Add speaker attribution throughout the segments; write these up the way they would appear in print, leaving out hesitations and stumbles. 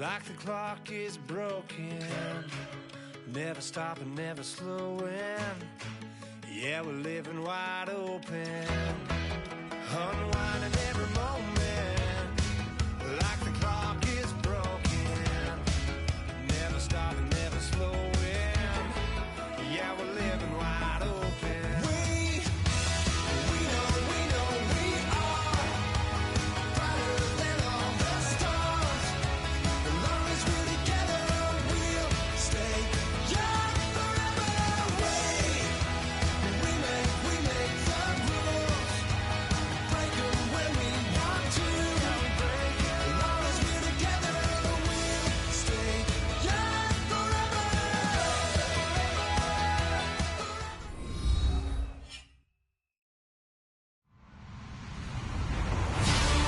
Speaker 1: Like the clock is broken, never stopping, never slowing. Yeah, we're living wide open, unwinding every moment. Like the clock is broken, never stopping, never slowing. Yeah, we're living wide open. We know we are brighter than all the stars. As long as we're together, we'll stay young forever. We make the rules, break them when we want to. As long as we're together, we'll stay young forever.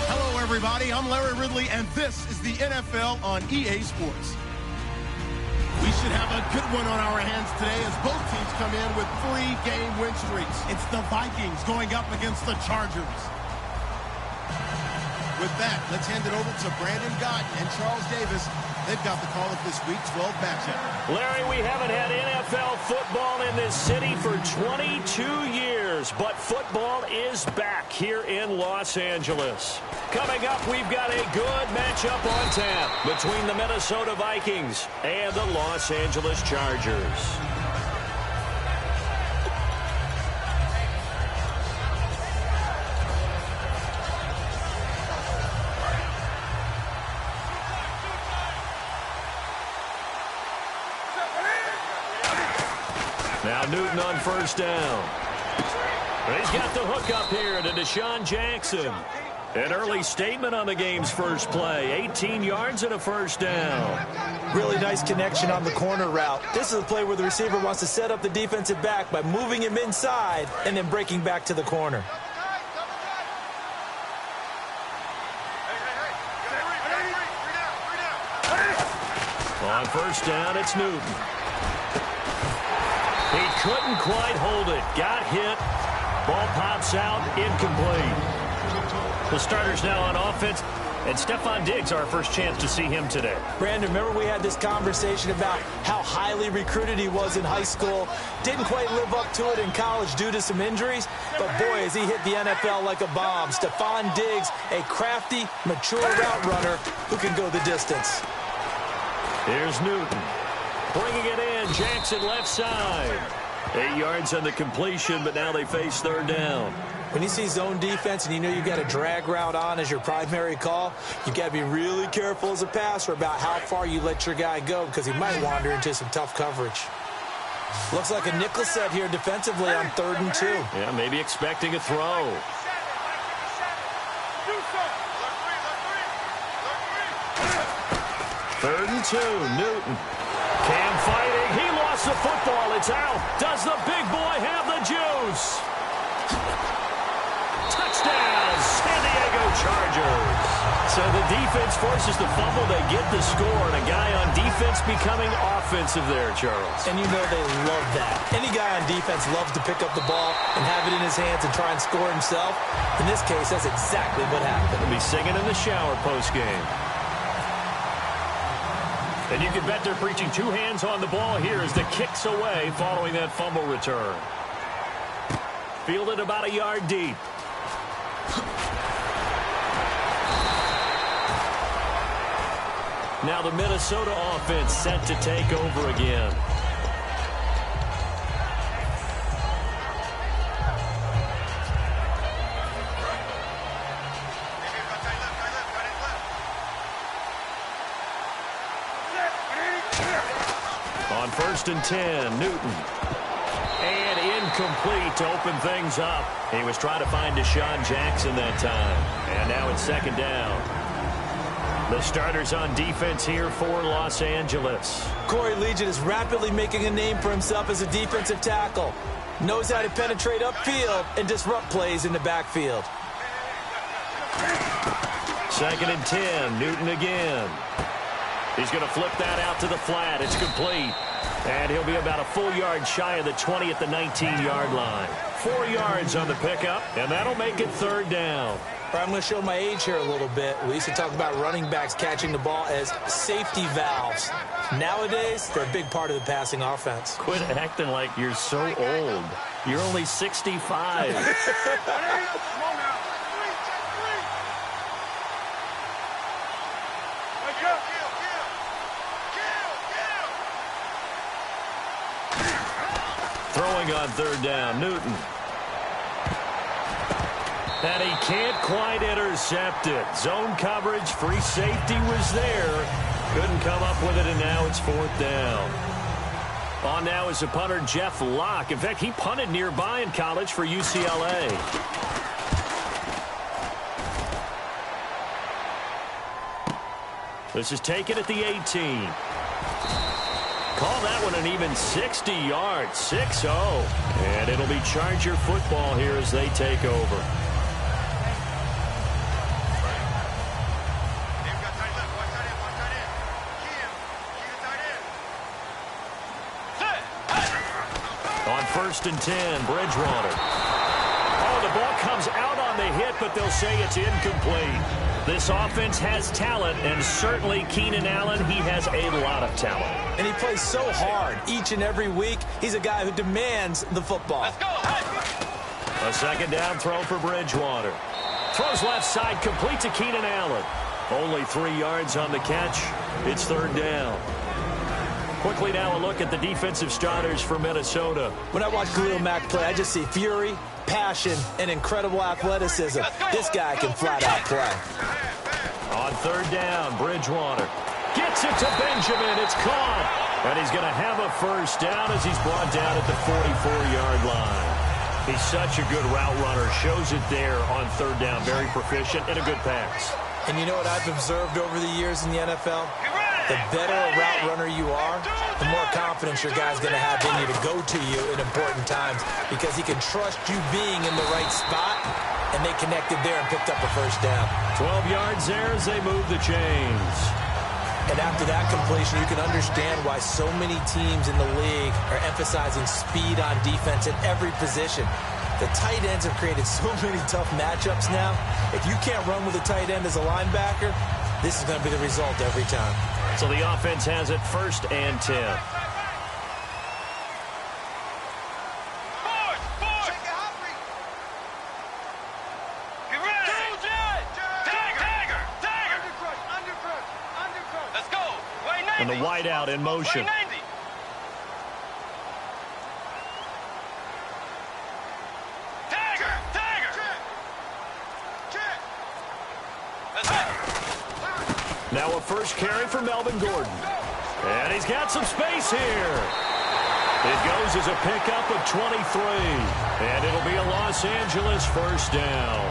Speaker 2: Hello, everybody. I'm Larry Ridley, and this is the NFL on EA Sports. We should have a good one on our hands today as both teams come in with 3-game win streaks. It's the Vikings going up against the Chargers. With that, let's hand it over to Brandon Gott and Charles Davis. They've got the call of this Week 12 matchup.
Speaker 3: Larry, we haven't had NFL football in this city for 22 years, but football is back here in Los Angeles. Coming up, we've got a good matchup on tap between the Minnesota Vikings and the Los Angeles Chargers. Now Newton on first down. He's got the hook up here to Deshaun Jackson. An early statement on the game's first play. 18 yards and a first down.
Speaker 4: Really nice connection on the corner route. This is a play where the receiver wants to set up the defensive back by moving him inside and then breaking back to the corner.
Speaker 3: On first down, it's Newton. He couldn't quite hold it. Got hit. Ball pops out. Incomplete. The starters now on offense. And Stephon Diggs, our first chance to see him today.
Speaker 4: Brandon, remember we had this conversation about how highly recruited he was in high school. Didn't quite live up to it in college due to some injuries. But boy, has he hit the NFL like a bomb. Stephon Diggs, a crafty, mature route runner who can go the distance.
Speaker 3: Here's Newton. Bringing it in. Jackson left side. 8 yards on the completion, but now they face third down.
Speaker 4: When you see zone defense and you know you've got a drag route on as your primary call, you've got to be really careful as a passer about how far you let your guy go because he might wander into some tough coverage. Looks like a nickel set here defensively on 3rd and 2.
Speaker 3: Yeah, maybe expecting a throw. Third and 2, Newton. Cam fighting. He lost the football. It's out. Does the big boy have the juice? Touchdown, San Diego Chargers. So the defense forces the fumble. They get the score, and a guy on defense becoming offensive there, Charles.
Speaker 4: And you know they love that. Any guy on defense loves to pick up the ball and have it in his hands and try and score himself. In this case, that's exactly what happened.
Speaker 3: He'll be singing in the shower postgame. And you can bet they're preaching 2 hands on the ball here as the kick's away following that fumble return. Fielded about a yard deep. Now the Minnesota offense set to take over again. On 1st and 10, Newton. And incomplete to open things up. He was trying to find Deshaun Jackson that time. And now it's 2nd down. The starters on defense here for Los Angeles.
Speaker 4: Corey Legion is rapidly making a name for himself as a defensive tackle. Knows how to penetrate upfield and disrupt plays in the backfield.
Speaker 3: 2nd and 10, Newton again. He's going to flip that out to the flat. It's complete. And he'll be about a full yard shy of the 20 at the 19-yard line. 4 yards on the pickup, and that'll make it 3rd down.
Speaker 4: I'm going to show my age here a little bit. We used to talk about running backs catching the ball as safety valves. Nowadays, they're a big part of the passing offense.
Speaker 3: Quit acting like you're so old. You're only 65. Throwing on third down, Newton. And he can't quite intercept it. Zone coverage, free safety was there. Couldn't come up with it, and now it's fourth down. On now is the punter, Jeff Locke. In fact, he punted nearby in college for UCLA. This is taken at the 18. Call that one an even 60 yards, 6-0. And it'll be Charger football here as they take over. On 1st and 10, Bridgewater. Oh, the ball comes out on the hit, but they'll say it's incomplete. This offense has talent, and certainly Keenan Allen, he has a lot of talent.
Speaker 4: And he plays so hard each and every week. He's a guy who demands the football.
Speaker 3: Let's go. A second down throw for Bridgewater. Throws left side, complete to Keenan Allen. Only 3 yards on the catch. It's third down. Quickly now a look at the defensive starters for Minnesota.
Speaker 4: When I watch Khalil Mack play, I just see fury, passion, and incredible athleticism. This guy can flat out play.
Speaker 3: On third down, Bridgewater gets it to Benjamin. It's caught. And he's going to have a first down as he's brought down at the 44-yard line. He's such a good route runner. Shows it there on third down. Very proficient and a good pass.
Speaker 4: And you know what I've observed over the years in the NFL? The better a route runner you are, the more confidence your guy's going to have in you to go to you in important times because he can trust you being in the right spot, and they connected there and picked up a first down.
Speaker 3: 12 yards there as they move the chains.
Speaker 4: And after that completion, you can understand why so many teams in the league are emphasizing speed on defense at every position. The tight ends have created so many tough matchups now. If you can't run with a tight end as a linebacker, this is going to be the result every time.
Speaker 3: So the offense has it 1st and 10. And the wide out in motion. Now a first carry for Melvin Gordon. And he's got some space here. It goes as a pickup of 23. And it'll be a Los Angeles first down.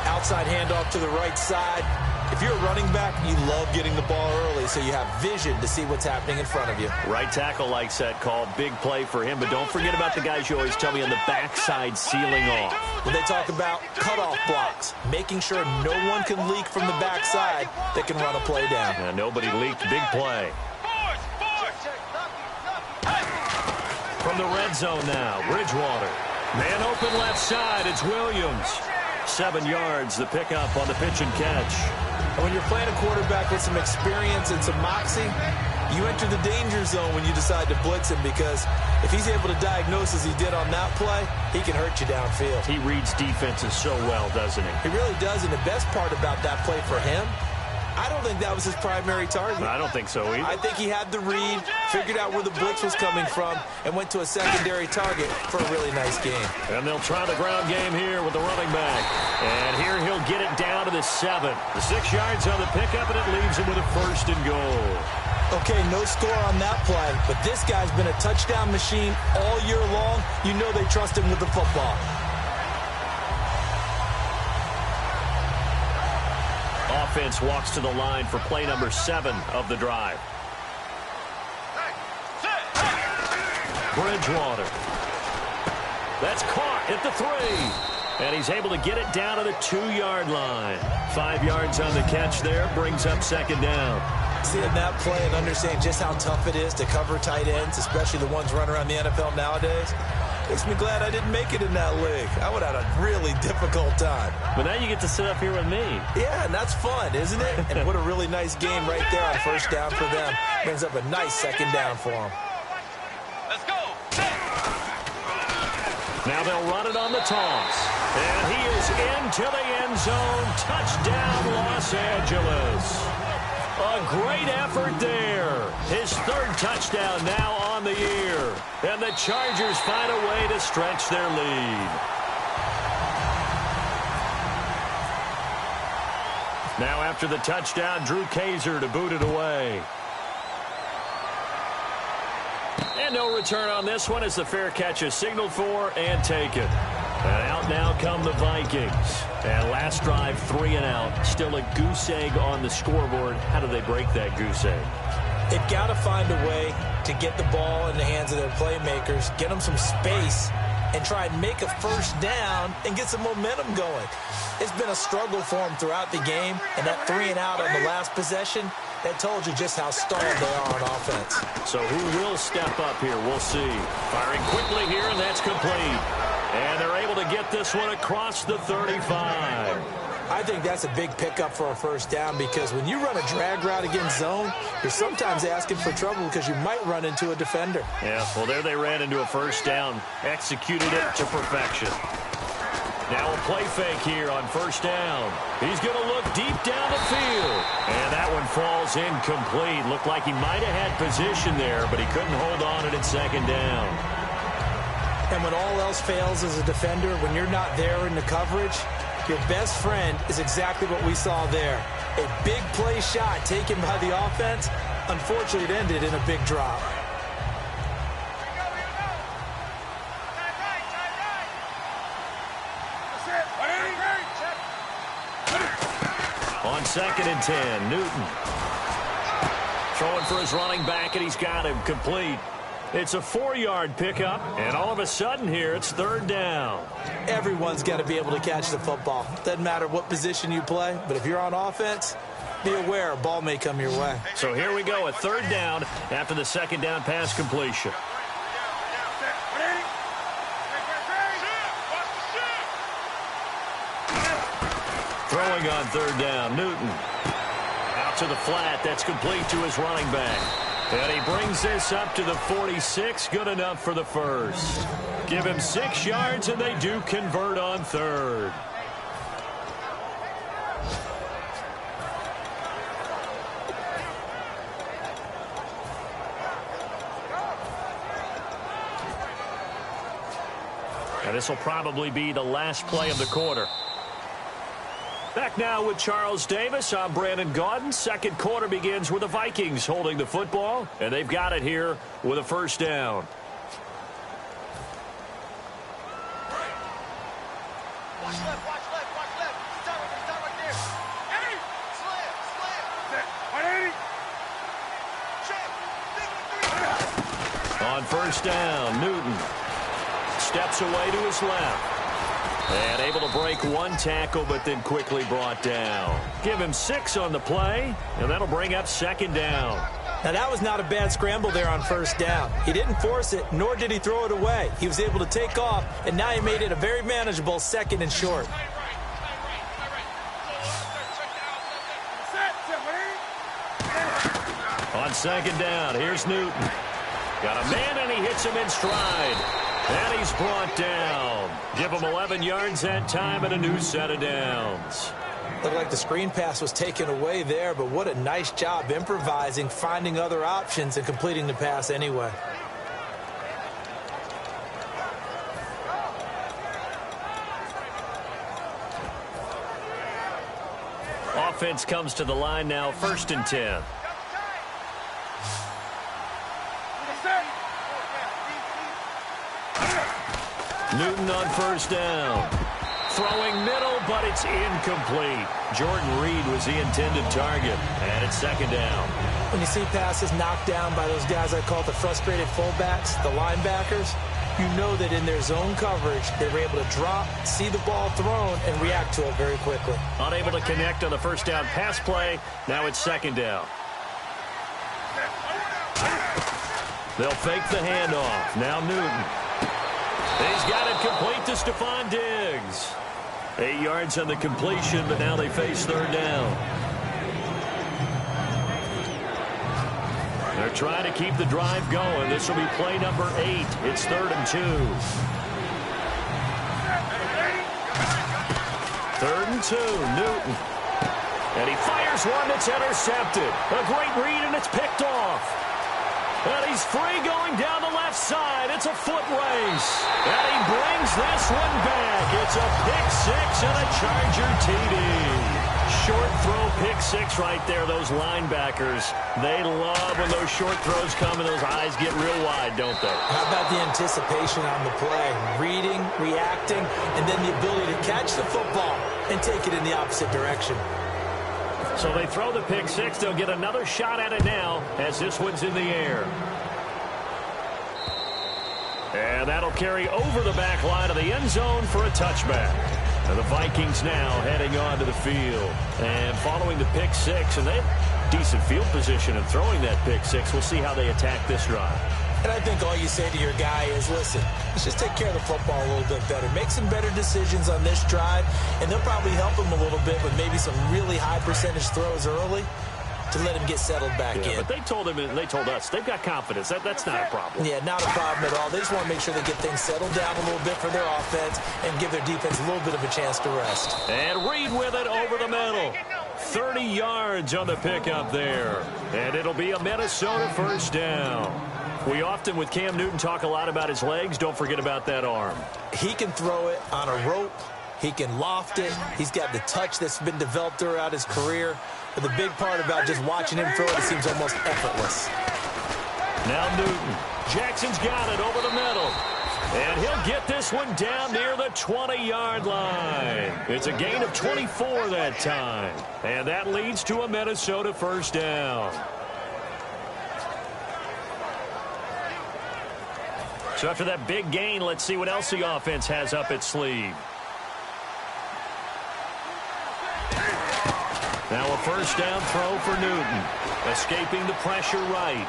Speaker 4: Outside handoff to the right side. If you're a running back, you love getting the ball early so you have vision to see what's happening in front of you.
Speaker 3: Right tackle likes that call. Big play for him. But don't forget about the guys you always tell me on the backside sealing off.
Speaker 4: When they talk about cutoff blocks, making sure no one can leak from the backside that can run a play down.
Speaker 3: And nobody leaked. Big play. From the red zone now, Bridgewater. Man open left side. It's Williams. 7 yards, the pickup on the pitch and catch.
Speaker 4: And when you're playing a quarterback with some experience and some moxie, you enter the danger zone when you decide to blitz him, because if he's able to diagnose as he did on that play, he can hurt you downfield.
Speaker 3: He reads defenses so well, doesn't he?
Speaker 4: He really does, and the best part about that play for him, I don't think that was his primary target.
Speaker 3: I don't think so either.
Speaker 4: I think he had the read, figured out where the blitz was coming from, and went to a secondary target for a really nice game.
Speaker 3: And they'll try the ground game here with the running back. And here he'll get it down to the 7. The 6 yards on the pickup, and it leaves him with a first and goal.
Speaker 4: Okay, no score on that play, but this guy's been a touchdown machine all year long. You know they trust him with the football.
Speaker 3: Offense walks to the line for play number 7 of the drive. Bridgewater. That's caught at the 3. And he's able to get it down to the 2-yard line. 5 yards on the catch there, brings up second down.
Speaker 4: Seeing that play and understanding just how tough it is to cover tight ends, especially the ones running around the NFL nowadays, Makes me glad I didn't make it in that league. I would have had a really difficult time.
Speaker 3: But now you get to sit up here with me.
Speaker 4: Yeah, and that's fun, isn't it? And what a really nice game right there on first down for them. Brings up a nice second down for them.
Speaker 5: Let's go.
Speaker 3: Now they'll run it on the toss. And he is into the end zone. Touchdown, Los Angeles. A great effort there. His third touchdown now on the year. And the Chargers find a way to stretch their lead. Now after the touchdown, Drew Kaiser to boot it away. And no return on this one as the fair catch is signaled for and taken. And out now come the Vikings. And last drive, 3 and out. Still a goose egg on the scoreboard. How do they break that goose egg?
Speaker 4: They've got to find a way to get the ball in the hands of their playmakers, get them some space, and try and make a first down and get some momentum going. It's been a struggle for them throughout the game, and that 3 and out on the last possession, that told you just how stalled they are on offense.
Speaker 3: So who will step up here? We'll see. Firing quickly here, and that's complete. And they're able to get this one across the 35.
Speaker 4: I think that's a big pickup for a first down because when you run a drag route against zone, you're sometimes asking for trouble because you might run into a defender.
Speaker 3: Yeah, well, there they ran into a first down. Executed it to perfection. Now a play fake here on first down. He's going to look deep down the field. And that one falls incomplete. Looked like he might have had position there, but he couldn't hold on at second down.
Speaker 4: And when all else fails as a defender, when you're not there in the coverage, your best friend is exactly what we saw there. A big play shot taken by the offense. Unfortunately, it ended in a big drop.
Speaker 3: On 2nd and 10, Newton. Throwing for his running back, and he's got him complete. It's a 4-yard pickup, and all of a sudden here, it's 3rd down.
Speaker 4: Everyone's got to be able to catch the football. Doesn't matter what position you play, but if you're on offense, be aware a ball may come your way.
Speaker 3: So here we go, a 3rd down after the 2nd down pass completion. Throwing on 3rd down, Newton. Out to the flat, that's complete to his running back. And he brings this up to the 46, good enough for the first. Give him 6 yards, and they do convert on 3rd. And this will probably be the last play of the quarter. Back now with Charles Davis. I'm Brandon Gaudin. Second quarter begins with the Vikings holding the football, and they've got it here with a first down.
Speaker 5: Watch left, watch left, watch left. Stop right there. Hey! Slam, slam. Check.
Speaker 3: On first down, Newton steps away to his left. And able to break one tackle, but then quickly brought down. Give him 6 on the play, and that'll bring up 2nd down.
Speaker 4: Now, that was not a bad scramble there on first down. He didn't force it, nor did he throw it away. He was able to take off, and now he made it a very manageable 2nd and short.
Speaker 3: On 2nd down, here's Newton. Got a man, and he hits him in stride. And he's brought down. Give him 11 yards that time and a new set of downs.
Speaker 4: Looked like the screen pass was taken away there, but what a nice job improvising, finding other options, and completing the pass anyway.
Speaker 3: Offense comes to the line now, 1st and 10. Newton on first down. Throwing middle, but it's incomplete. Jordan Reed was the intended target, and it's 2nd down.
Speaker 4: When you see passes knocked down by those guys I call the frustrated fullbacks, the linebackers, you know that in their zone coverage, they were able to drop, see the ball thrown, and react to it very quickly.
Speaker 3: Unable to connect on the first down pass play. Now it's 2nd down. They'll fake the handoff. Now Newton. He's got it complete to Stephon Diggs. 8 yards on the completion, but now they face third down. They're trying to keep the drive going. This will be play number 8. It's 3rd and 2. 3rd and 2, Newton. And he fires one that's intercepted. A great read, and it's picked off. And he's free going down the left side. It's a foot race. And he brings this one back. It's a pick six and a Charger TD. Short throw pick six right there. Those linebackers, they love when those short throws come and those eyes get real wide, don't they?
Speaker 4: How about the anticipation on the play? Reading, reacting, and then the ability to catch the football and take it in the opposite direction.
Speaker 3: So they throw the pick six. They'll get another shot at it now as this one's in the air. And that'll carry over the back line of the end zone for a touchback. And the Vikings now heading onto the field. And following the pick six, and they have decent field position in throwing that pick six. We'll see how they attack this drive.
Speaker 4: And I think all you say to your guy is, listen, let's just take care of the football a little bit better. Make some better decisions on this drive, and they'll probably help him a little bit with maybe some really high percentage throws early to let him get settled back in.
Speaker 3: But they told him, and they told us, they've got confidence. That's not a problem.
Speaker 4: Yeah, not a problem at all. They just want to make sure they get things settled down a little bit for their offense and give their defense a little bit of a chance to rest.
Speaker 3: And Reed with it over the middle. 30 yards on the pickup there. And it'll be a Minnesota first down. We often, with Cam Newton, talk a lot about his legs. Don't forget about that arm.
Speaker 4: He can throw it on a rope. He can loft it. He's got the touch that's been developed throughout his career. But the big part about just watching him throw it seems almost effortless.
Speaker 3: Now Newton. Jackson's got it over the middle. And he'll get this one down near the 20-yard line. It's a gain of 24 that time. And that leads to a Minnesota first down. So after that big gain, let's see what else the offense has up its sleeve. Now a first down throw for Newton. Escaping the pressure right.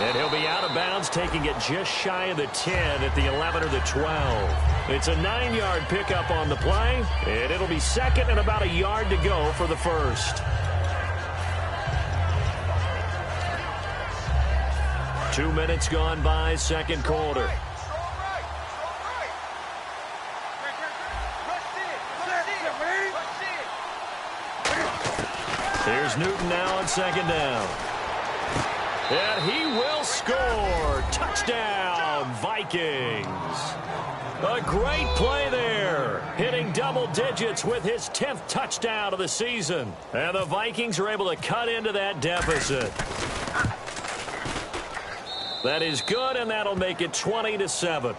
Speaker 3: And he'll be out of bounds, taking it just shy of the 10 at the 11 or the 12. It's a 9-yard pickup on the play, and it'll be second and about a yard to go for the first. 2 minutes gone by, second quarter. Here's Newton now on second down. And he will score. Touchdown, Vikings. A great play there. Hitting double digits with his 10th touchdown of the season. And the Vikings are able to cut into that deficit. That is good, and that'll make it 20-7.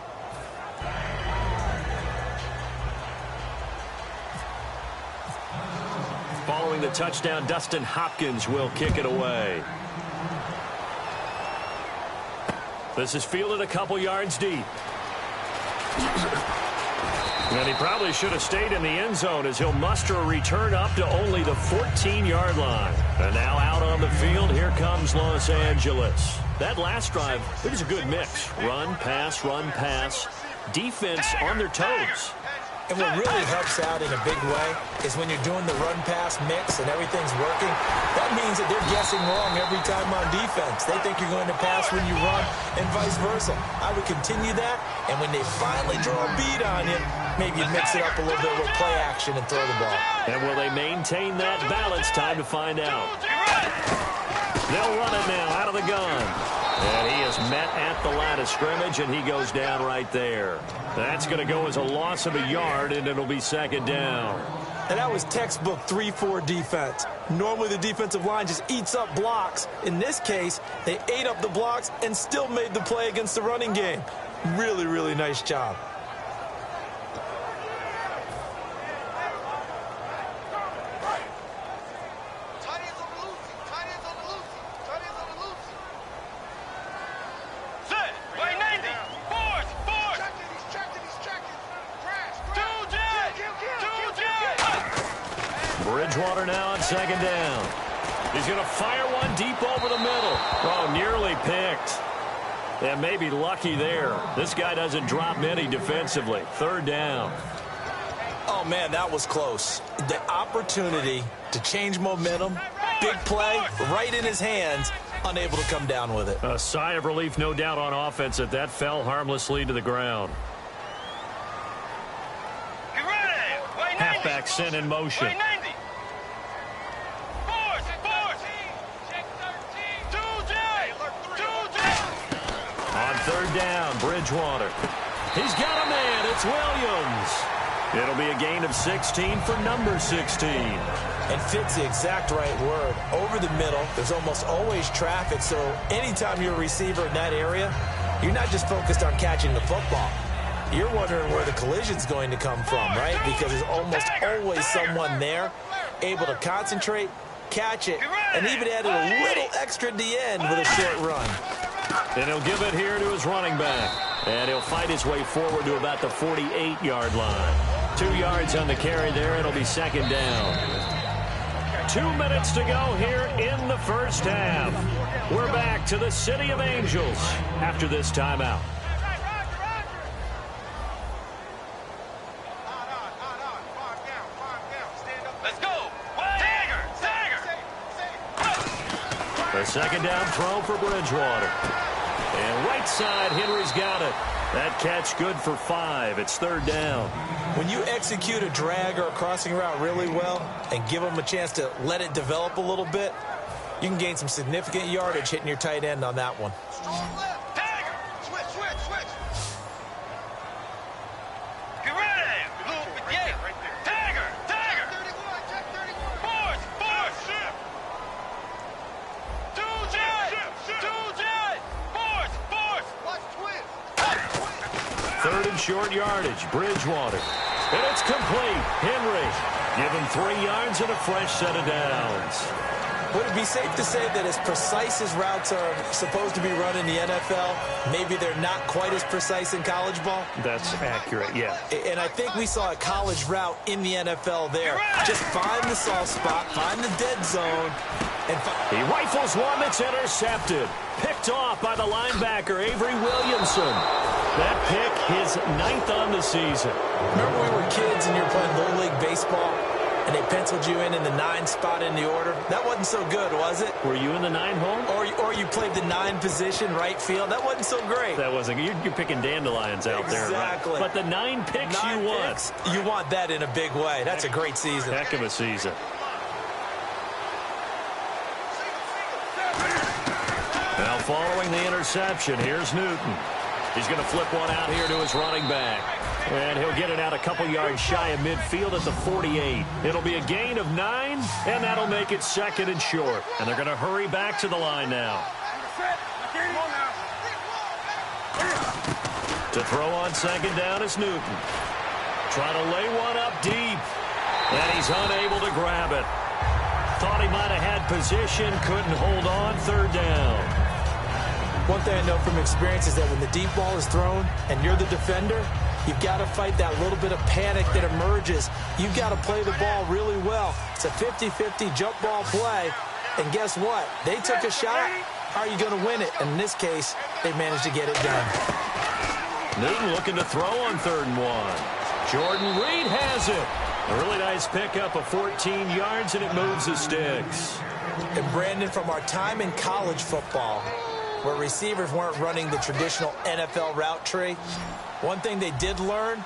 Speaker 3: Following the touchdown, Dustin Hopkins will kick it away. This is fielded a couple yards deep. And he probably should have stayed in the end zone as he'll muster a return up to only the 14-yard line. And now out on the field, here comes Los Angeles. That last drive, it was a good mix. Run, pass, defense on their toes.
Speaker 4: And what really helps out in a big way is when you're doing the run-pass mix and everything's working, that means that they're guessing wrong every time on defense. They think you're going to pass when you run and vice versa. I would continue that, and when they finally draw a beat on you, maybe you mix it up a little bit with play action and throw the ball.
Speaker 3: And will they maintain that balance? Time to find out. They'll run it now out of the gun. And he is met at the line of scrimmage, and he goes down right there. That's going to go as a loss of a yard, and it'll be second down.
Speaker 4: And that was textbook 3-4 defense. Normally the defensive line just eats up blocks. In this case, they ate up the blocks and still made the play against the running game. Really, really nice job.
Speaker 3: Bridgewater now on second down. He's going to fire one deep over the middle. Oh, nearly picked. And maybe lucky there. This guy doesn't drop many defensively. Third down.
Speaker 4: Oh, man, that was close. The opportunity to change momentum, big play, right in his hands, unable to come down with it.
Speaker 3: A sigh of relief, no doubt, on offense that fell harmlessly to the ground. Halfback sent in motion. On third down, Bridgewater. He's got a man. It's Williams. It'll be a gain of 16 for number 16.
Speaker 4: And fits the exact right word. Over the middle, there's almost always traffic, so anytime you're a receiver in that area, you're not just focused on catching the football. You're wondering where the collision's going to come from, right? Because there's almost always someone there able to concentrate, catch it, and even added a little extra at the end with a short run.
Speaker 3: And he'll give it here to his running back. And he'll fight his way forward to about the 48-yard line. 2 yards on the carry there. It'll be second down. 2 minutes to go here in the first half. We're back to the City of Angels after this timeout.
Speaker 5: Let's go.
Speaker 3: A second down throw for Bridgewater. And right side, Henry's got it. That catch good for 5. It's third down.
Speaker 4: When you execute a drag or a crossing route really well and give them a chance to let it develop a little bit, you can gain some significant yardage hitting your tight end on that one.
Speaker 5: Switch. Get ready. Yeah. Tiger. 31, check 31. Force. Two jet. Force. Watch twist.
Speaker 3: Third and short yardage, Bridgewater. And it's complete. Henry, give him 3 yards and a fresh set of downs.
Speaker 4: Would it be safe to say that as precise as routes are supposed to be run in the NFL, maybe they're not quite as precise in college ball?
Speaker 3: That's accurate, yeah.
Speaker 4: And I think we saw a college route in the NFL there. Just find the soft spot, find the dead zone, and
Speaker 3: he rifles one that's intercepted. Picked off by the linebacker, Avery Williamson. That pick, his 9th on the season.
Speaker 4: Remember we were kids and you were playing Little League Baseball, and they penciled you in the 9 spot in the order? That wasn't so good, was it?
Speaker 3: Were you in the 9 hole?
Speaker 4: Or you played the 9 position, right field? That wasn't so great.
Speaker 3: That wasn't. You're picking dandelions out there, right?
Speaker 4: Exactly.
Speaker 3: But the 9 picks you want.
Speaker 4: You want that in a big way. That's a great season.
Speaker 3: Heck of a season. Now following the interception, here's Newton. He's going to flip one out here to his running back. And he'll get it out a couple yards shy of midfield at the 48. It'll be a gain of 9, and that'll make it second and short. And they're going to hurry back to the line now. To throw on second down is Newton. Trying to lay one up deep. And he's unable to grab it. Thought he might have had position, couldn't hold on. Third down.
Speaker 4: One thing I know from experience is that when the deep ball is thrown and you're the defender, you've got to fight that little bit of panic that emerges. You've got to play the ball really well. It's a 50-50 jump ball play. And guess what? They took a shot. How are you going to win it? And in this case, they managed to get it done.
Speaker 3: Newton looking to throw on 3rd and 1. Jordan Reed has it. A really nice pickup of 14 yards, and it moves the sticks.
Speaker 4: And Brandon, from our time in college football, where receivers weren't running the traditional NFL route tree, one thing they did learn,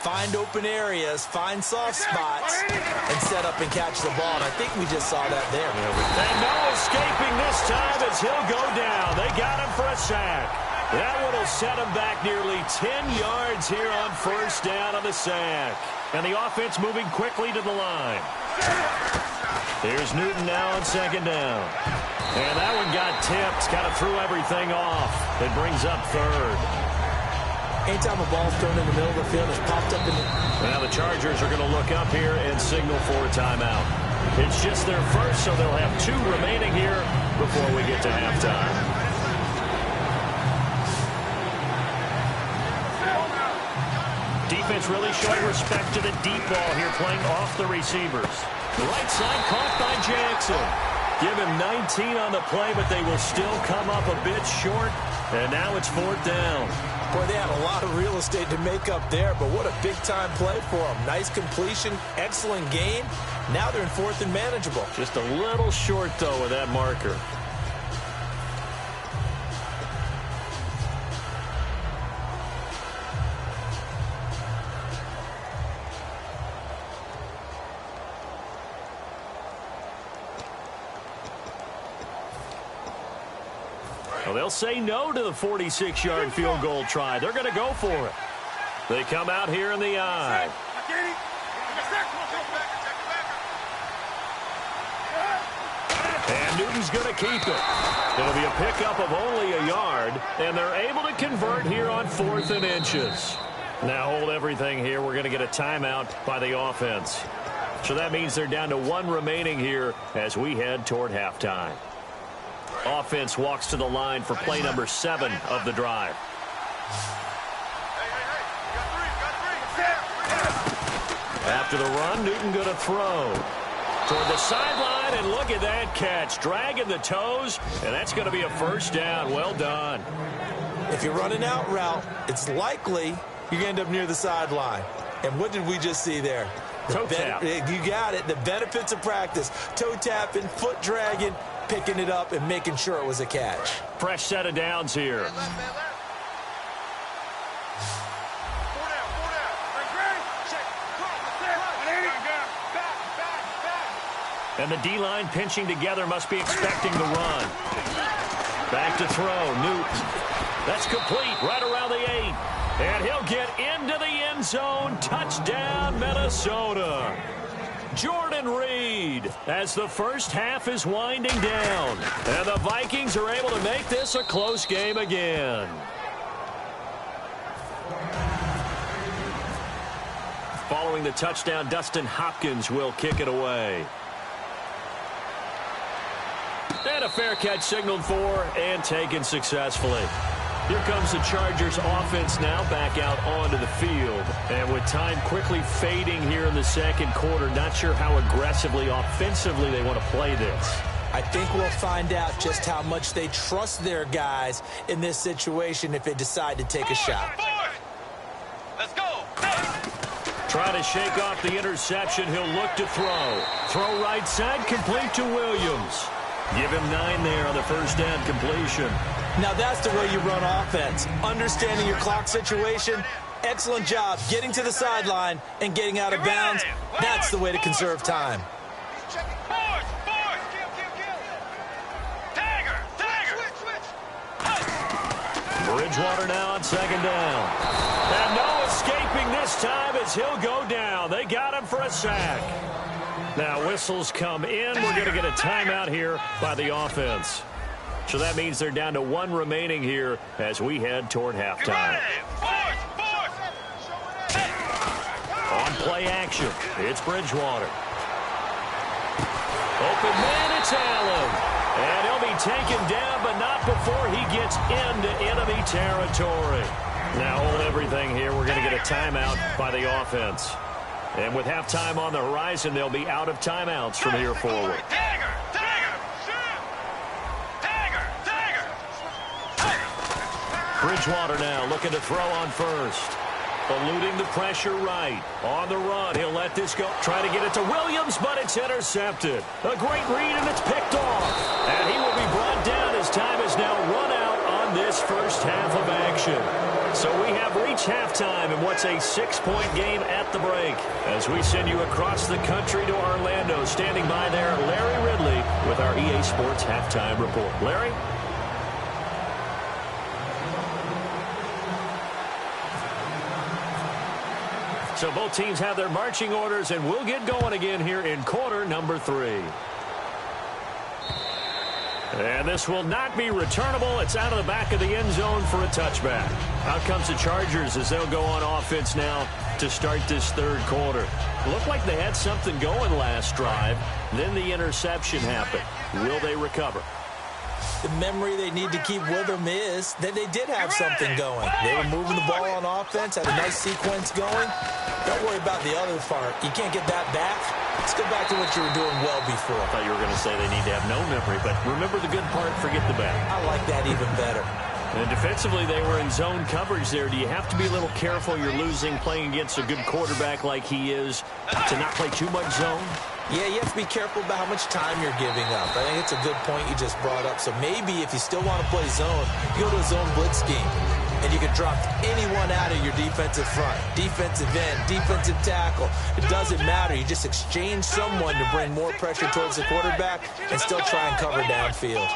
Speaker 4: find open areas, find soft spots, and set up and catch the ball. And I think we just saw that there.
Speaker 3: And no escaping this time as he'll go down. They got him for a sack. That one will set him back nearly 10 yards here on first down on the sack. And the offense moving quickly to the line. Here's Newton now on second down. And that one got tipped, kind of threw everything off. It brings up 3rd.
Speaker 4: Anytime a ball's thrown in the middle of the field, it's popped up in the...
Speaker 3: Now the Chargers are going to look up here and signal for a timeout. It's just their first, so they'll have 2 remaining here before we get to halftime. Defense really showing respect to the deep ball here, playing off the receivers. The right side caught by Jackson. Give him 19 on the play, but they will still come up a bit short. And now it's 4th down.
Speaker 4: Boy, they had a lot of real estate to make up there, but what a big-time play for them. Nice completion, excellent game. Now they're in 4th and manageable.
Speaker 3: Just a little short, though, with that marker. Well, they'll say no to the 46-yard field goal try. They're going to go for it. They come out here in the I. And Newton's going to keep it. It'll be a pickup of only a yard, and they're able to convert here on 4th and inches. Now hold everything here. We're going to get a timeout by the offense. So that means they're down to 1 remaining here as we head toward halftime. Offense walks to the line for play number 7 of the drive. After the run, Newton going to throw toward the sideline, and look at that catch. Dragging the toes, and that's going to be a 1st down. Well done.
Speaker 4: If you're running out route, it's likely you're going to end up near the sideline. And what did we just see there?
Speaker 3: Toe tap.
Speaker 4: You got it. The benefits of practice. Toe tapping, foot dragging, picking it up, and making sure it was a catch.
Speaker 3: Fresh set of downs here. And the D-line pinching together must be expecting the run. Back to throw. Newton. That's complete right around the 8. And he'll get into the end zone. Touchdown, Minnesota. Jordan Reed as the first half is winding down. And the Vikings are able to make this a close game again. Following the touchdown, Dustin Hopkins will kick it away. And a fair catch signaled for and taken successfully. Here comes the Chargers offense now back out onto the field. And with time quickly fading here in the second quarter, not sure how aggressively, offensively they want to play this.
Speaker 4: I think we'll find out just how much they trust their guys in this situation if they decide to take a shot.
Speaker 5: Let's go.
Speaker 3: Trying to shake off the interception. He'll look to throw. Throw right side, complete to Williams. Give him 9 there on the first down completion.
Speaker 4: Now that's the way you run offense. Understanding your clock situation. Excellent job getting to the sideline and getting out of bounds. That's the way to conserve time.
Speaker 3: Bridgewater now on 2nd down. And no escaping this time as he'll go down. They got him for a sack. Now whistles come in. We're going to get a timeout here by the offense. So that means they're down to 1 remaining here as we head toward halftime. On play action, it's Bridgewater. Open man, it's Allen. And he'll be taken down, but not before he gets into enemy territory. Now hold everything here. We're going to get a timeout by the offense. And with halftime on the horizon, they'll be out of timeouts from here forward. Bridgewater now looking to throw on first. Eluding the pressure right. On the run, he'll let this go. Try to get it to Williams, but it's intercepted. A great read, and it's picked off. And he will be brought down as time is now run out on this first half of action. So we have reached halftime in what's a 6-point game at the break. As we send you across the country to Orlando, standing by there, Larry Ridley with our EA Sports Halftime Report. Larry? So both teams have their marching orders, and we'll get going again here in quarter number 3. And this will not be returnable. It's out of the back of the end zone for a touchback. Out comes the Chargers as they'll go on offense now to start this third quarter. Looked like they had something going last drive. Then the interception happened. Will they recover?
Speaker 4: The memory they need to keep with them is that they did have something going. They were moving the ball on offense, had a nice sequence going. Don't worry about the other part. You can't get that back. Let's go back to what you were doing well before.
Speaker 3: I thought you were going to say they need to have no memory, but remember the good part, forget the bad.
Speaker 4: I like that even better.
Speaker 3: And defensively, they were in zone coverage there. Do you have to be a little careful? You're losing playing against a good quarterback like he is to not play too much zone?
Speaker 4: Yeah, you have to be careful about how much time you're giving up. I think it's a good point you just brought up. So maybe if you still want to play zone, you go to a zone blitz scheme. And you can drop anyone out of your defensive front. Defensive end, defensive tackle. It doesn't matter. You just exchange someone to bring more pressure towards the quarterback and still try and cover downfield.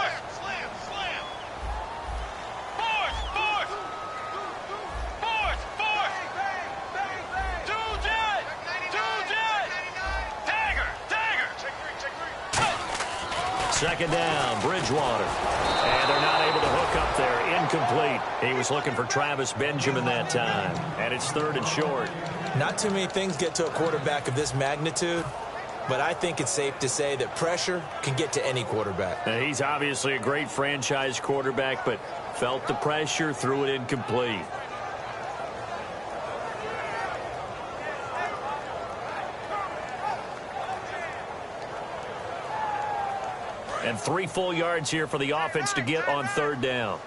Speaker 3: Second down, Bridgewater. And they're not able to hook up there. Incomplete. He was looking for Travis Benjamin that time. And it's 3rd and short.
Speaker 4: Not too many things get to a quarterback of this magnitude, but I think it's safe to say that pressure can get to any quarterback.
Speaker 3: Now, he's obviously a great franchise quarterback, but felt the pressure, threw it incomplete. And 3 full yards here for the offense to get on 3rd down.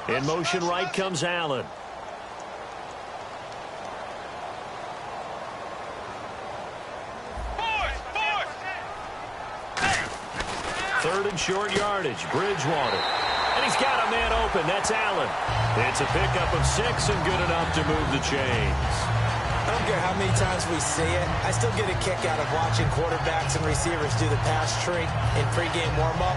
Speaker 3: In motion right comes Allen. Third and short yardage, Bridgewater. And he's got a man open. That's Allen. It's a pickup of 6 and good enough to move the chains.
Speaker 4: I don't care how many times we see it. I still get a kick out of watching quarterbacks and receivers do the pass tree in pregame warm-up.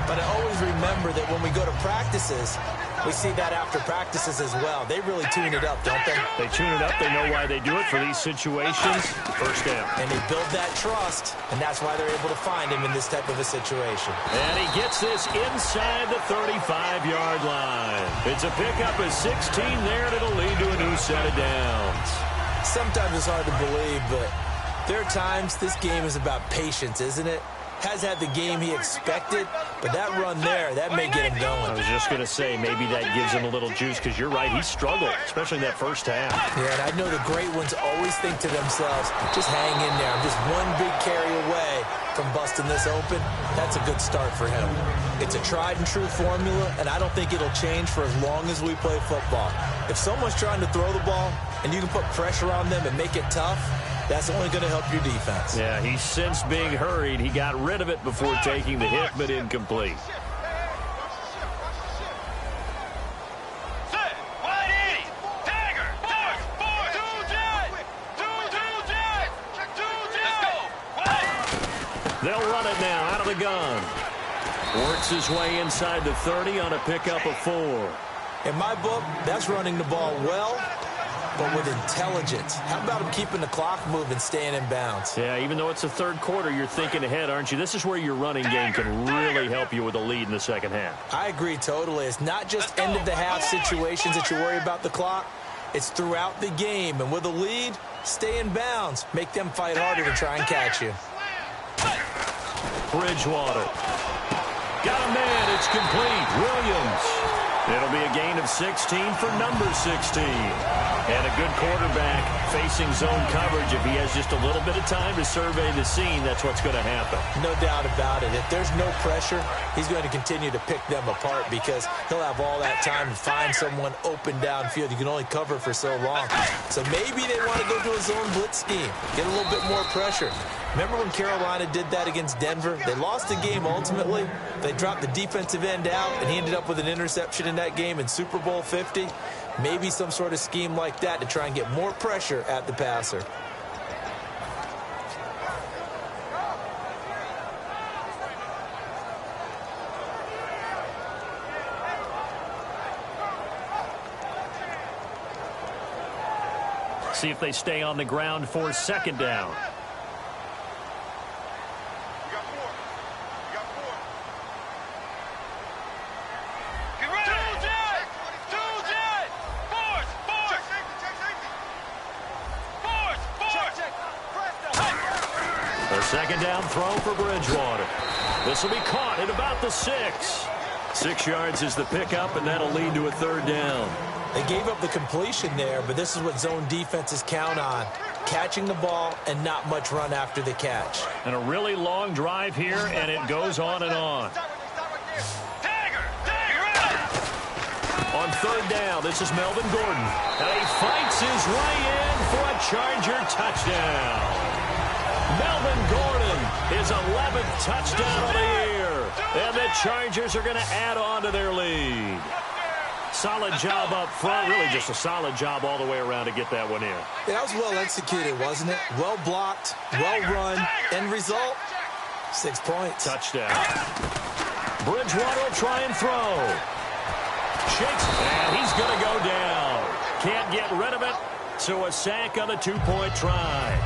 Speaker 4: But I always remember that when we go to practices, we see that after practices as well. They really tune it up, don't they?
Speaker 3: They tune it up. They know why they do it for these situations. First down.
Speaker 4: And they build that trust, and that's why they're able to find him in this type of a situation.
Speaker 3: And he gets this inside the 35-yard line. It's a pickup of 16 there, and it'll lead to a new set of downs.
Speaker 4: Sometimes it's hard to believe, but there are times this game is about patience, isn't it? Has had the game he expected, but that run there, that may get him going.
Speaker 3: I was just going to say, maybe that gives him a little juice, because you're right, he struggled, especially in that first half.
Speaker 4: Yeah, and I know the great ones always think to themselves, just hang in there. I'm just one big carry away from busting this open. That's a good start for him. It's a tried and true formula, and I don't think it'll change for as long as we play football. If someone's trying to throw the ball, and you can put pressure on them and make it tough, that's only going to help your defense.
Speaker 3: Yeah, he's since being hurried. He got rid of it before taking the hit, but incomplete. They'll run it now out of the gun. Works his way inside the 30 on a pickup of 4.
Speaker 4: In my book, that's running the ball well, but with intelligence. How about him keeping the clock moving, staying in bounds?
Speaker 3: Yeah, even though it's the 3rd quarter, you're thinking ahead, aren't you? This is where your running game can really help you with a lead in the second half.
Speaker 4: I agree totally. It's not just end-of-the-half situations that you worry about the clock. It's throughout the game. And with a lead, stay in bounds. Make them fight harder to try and catch you.
Speaker 3: Bridgewater. Got a man. It's complete. Williams. It'll be a gain of 16 for number 16. And a good quarterback facing zone coverage. If he has just a little bit of time to survey the scene, that's what's going to happen.
Speaker 4: No doubt about it. If there's no pressure, he's going to continue to pick them apart because he'll have all that time to find someone open downfield. You can only cover for so long. So maybe they want to go to a zone blitz scheme, get a little bit more pressure. Remember when Carolina did that against Denver? They lost the game ultimately. They dropped the defensive end out, and he ended up with an interception in that game in Super Bowl 50. Maybe some sort of scheme like that to try and get more pressure at the passer.
Speaker 3: See if they stay on the ground for 2nd down. Second down throw for Bridgewater. This will be caught at about the 6. 6 yards is the pickup, and that'll lead to a 3rd down.
Speaker 4: They gave up the completion there, but this is what zone defenses count on. catching the ball and not much run after the catch.
Speaker 3: And a really long drive here, and it goes on and on. On third down, this is Melvin Gordon. And he fights his way in for a Charger touchdown. Melvin Gordon, his 11th touchdown of the year. And the Chargers are going to add on to their lead. Solid job up front. Really just a solid job all the way around to get that one in.
Speaker 4: That was well executed, wasn't it? Well blocked, well run. End result, 6 points.
Speaker 3: Touchdown. Bridgewater will try and throw. Shakes, and he's going to go down. Can't get rid of it, so a sack on the 2-point try.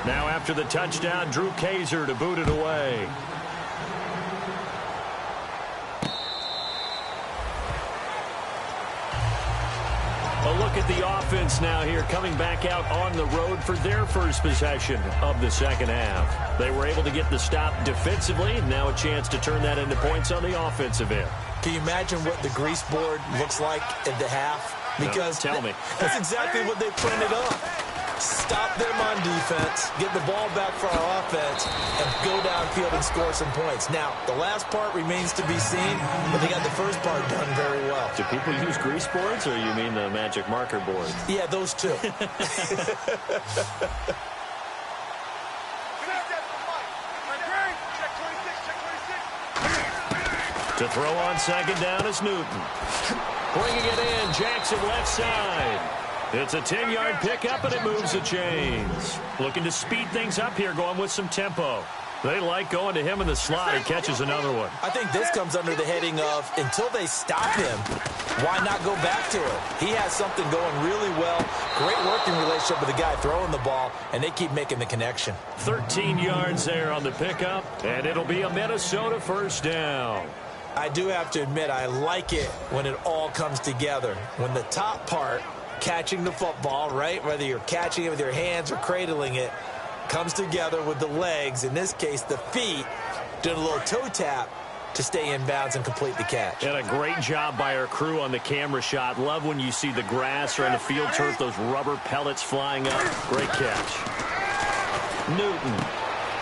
Speaker 3: Now after the touchdown, Drew Kaiser to boot it away. A look at the offense now here, coming back out on the road for their first possession of the second half. They were able to get the stop defensively. Now a chance to turn that into points on the offensive end.
Speaker 4: Can you imagine what the grease board looks like at the half? Because
Speaker 3: tell me.
Speaker 4: That's exactly what they printed up. Stop them on defense, get the ball back for our offense, and go downfield and score some points. Now, the last part remains to be seen, but they got the first part done very well.
Speaker 3: Do people use grease boards, or you mean the magic marker board?
Speaker 4: Yeah, those two.
Speaker 3: To throw on second down is Newton. Bringing it in, Jackson left side. It's a 10-yard pickup, and it moves the chains. Looking to speed things up here, going with some tempo. They like going to him in the slot. He catches another one.
Speaker 4: I think this comes under the heading of, until they stop him, why not go back to it? He has something going really well. Great working relationship with the guy throwing the ball, and they keep making the connection.
Speaker 3: 13 yards there on the pickup, and it'll be a Minnesota first down.
Speaker 4: I do have to admit, I like it when it all comes together. When the top part, catching the football, right, whether you're catching it with your hands or cradling it, comes together with the legs, in this case the feet, did a little toe tap to stay in bounds and complete the catch.
Speaker 3: And a great job by our crew on the camera shot. Love when you see the grass or on the field turf, those rubber pellets flying up. Great catch. Newton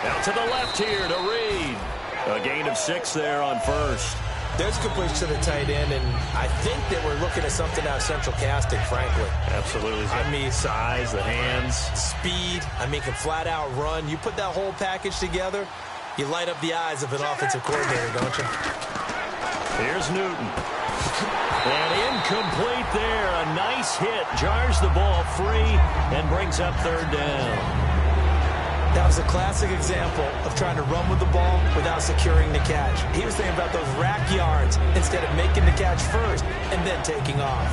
Speaker 3: out to the left here to Reed. A gain of 6 there on first.
Speaker 4: There's completion to the tight end, and I think that we're looking at something out of central casting, frankly.
Speaker 3: Absolutely.
Speaker 4: I mean,
Speaker 3: size, the hands.
Speaker 4: Speed. I mean, can flat out run. You put that whole package together, you light up the eyes of an offensive coordinator, don't you?
Speaker 3: Here's Newton. And incomplete there. A nice hit. Jars the ball free and brings up third down.
Speaker 4: That was a classic example of trying to run with the ball without securing the catch. He was thinking about those rack yards instead of making the catch first and then taking off.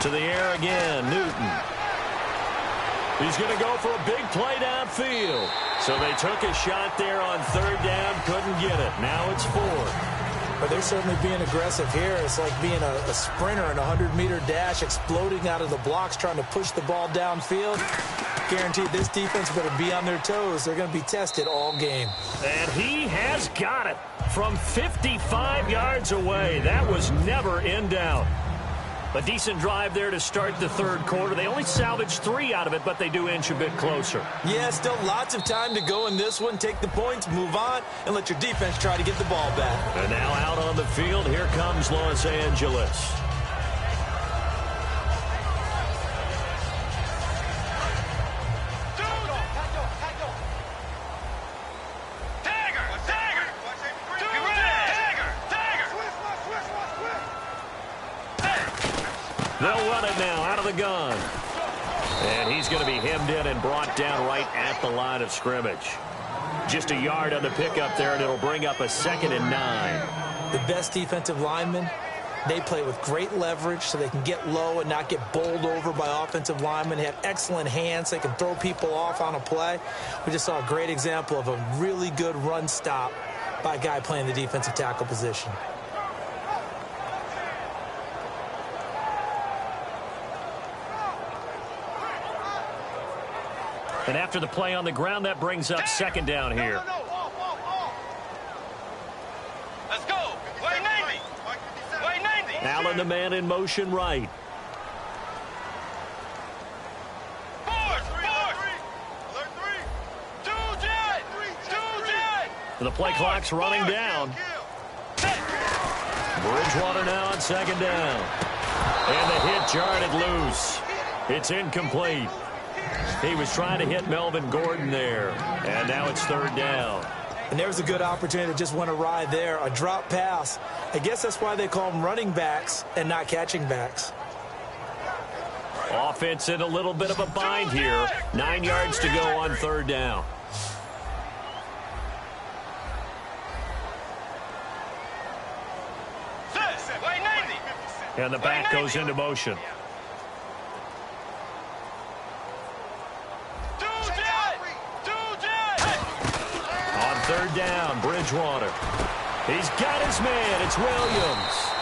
Speaker 3: To the air again, Newton. He's going to go for a big play downfield. So they took a shot there on third down, couldn't get it. Now it's 4.
Speaker 4: But they're certainly being aggressive here. It's like being a sprinter in a 100-meter dash, exploding out of the blocks, trying to push the ball downfield. Guaranteed this defense better be on their toes. They're going to be tested all game.
Speaker 3: And he has got it from 55 yards away. That was never in doubt. A decent drive there to start the third quarter. They only salvaged 3 out of it, but they do inch a bit closer.
Speaker 4: Yeah, still lots of time to go in this one. Take the points, move on, and let your defense try to get the ball back.
Speaker 3: And now out on the field, here comes Los Angeles. They'll run it now out of the gun. And he's going to be hemmed in and brought down right at the line of scrimmage. Just a yard on the pickup there, and it'll bring up a 2nd and 9.
Speaker 4: The best defensive linemen, they play with great leverage so they can get low and not get bowled over by offensive linemen. They have excellent hands. They can throw people off on a play. We just saw a great example of a really good run stop by a guy playing the defensive tackle position.
Speaker 3: And after the play on the ground, that brings up second down here.
Speaker 5: No. Off. Let's go. Way 90. Way 90.
Speaker 3: Allen, the man in motion right. The play clock's running down. Bridgewater now on second down. And the hit jarred it loose. It's incomplete. He was trying to hit Melvin Gordon there. And now it's third down.
Speaker 4: And there's a good opportunity to just win a ride there. A drop pass. I guess that's why they call them running backs and not catching backs.
Speaker 3: Offense in a little bit of a bind here. 9 yards to go on third down. And the back goes into motion. On third down, Bridgewater. He's got his man. It's Williams.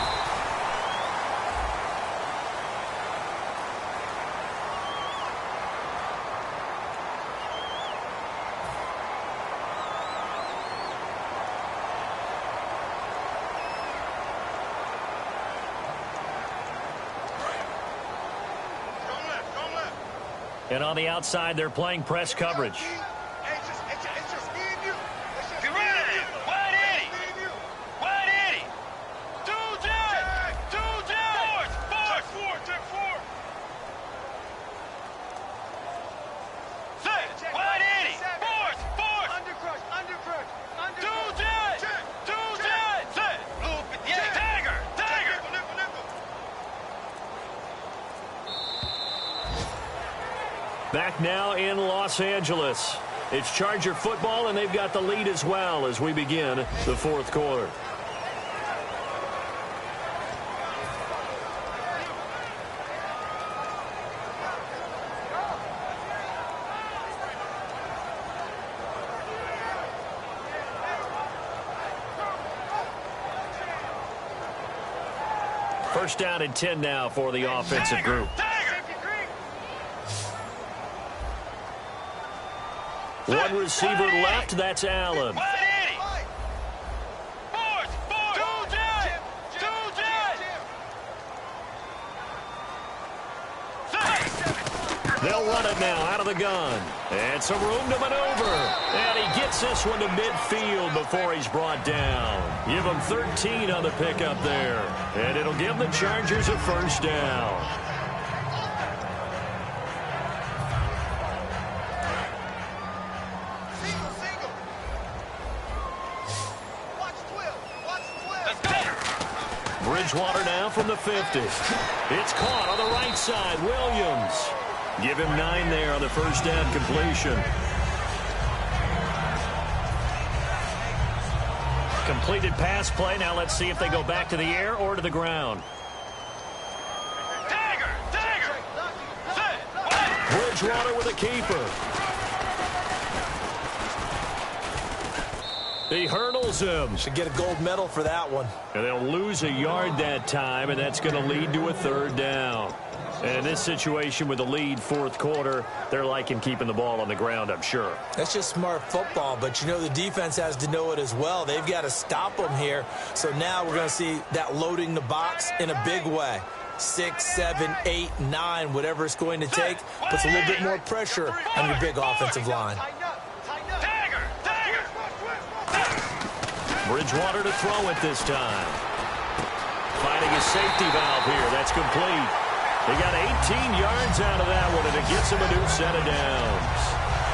Speaker 3: And on the outside, they're playing press coverage. Back now in Los Angeles. It's Charger football, and they've got the lead as well as we begin the fourth quarter. First down and 10 now for the offensive group. One receiver left, that's Allen. They'll run it now out of the gun. And some room to maneuver. And he gets this one to midfield before he's brought down. Give him 13 on the pickup there. And it'll give the Chargers a first down. Bridgewater now from the 50. It's caught on the right side. Williams. Give him 9 there on the first down completion. Completed pass play. Now let's see if they go back to the air or to the ground. Bridgewater with a keeper. He hurdles him.
Speaker 4: Should get a gold medal for that one.
Speaker 3: And they'll lose a yard that time, and that's going to lead to a third down. And in this situation with the lead fourth quarter, they're liking keeping the ball on the ground, I'm sure.
Speaker 4: That's just smart football, but you know the defense has to know it as well. They've got to stop them here. So now we're going to see that loading the box in a big way. 6, 7, 8, 9, whatever it's going to take, puts a little bit more pressure on your big offensive line.
Speaker 3: Bridgewater to throw it this time. Finding a safety valve here. That's complete. He got 18 yards out of that one, and it gets him a new set of downs.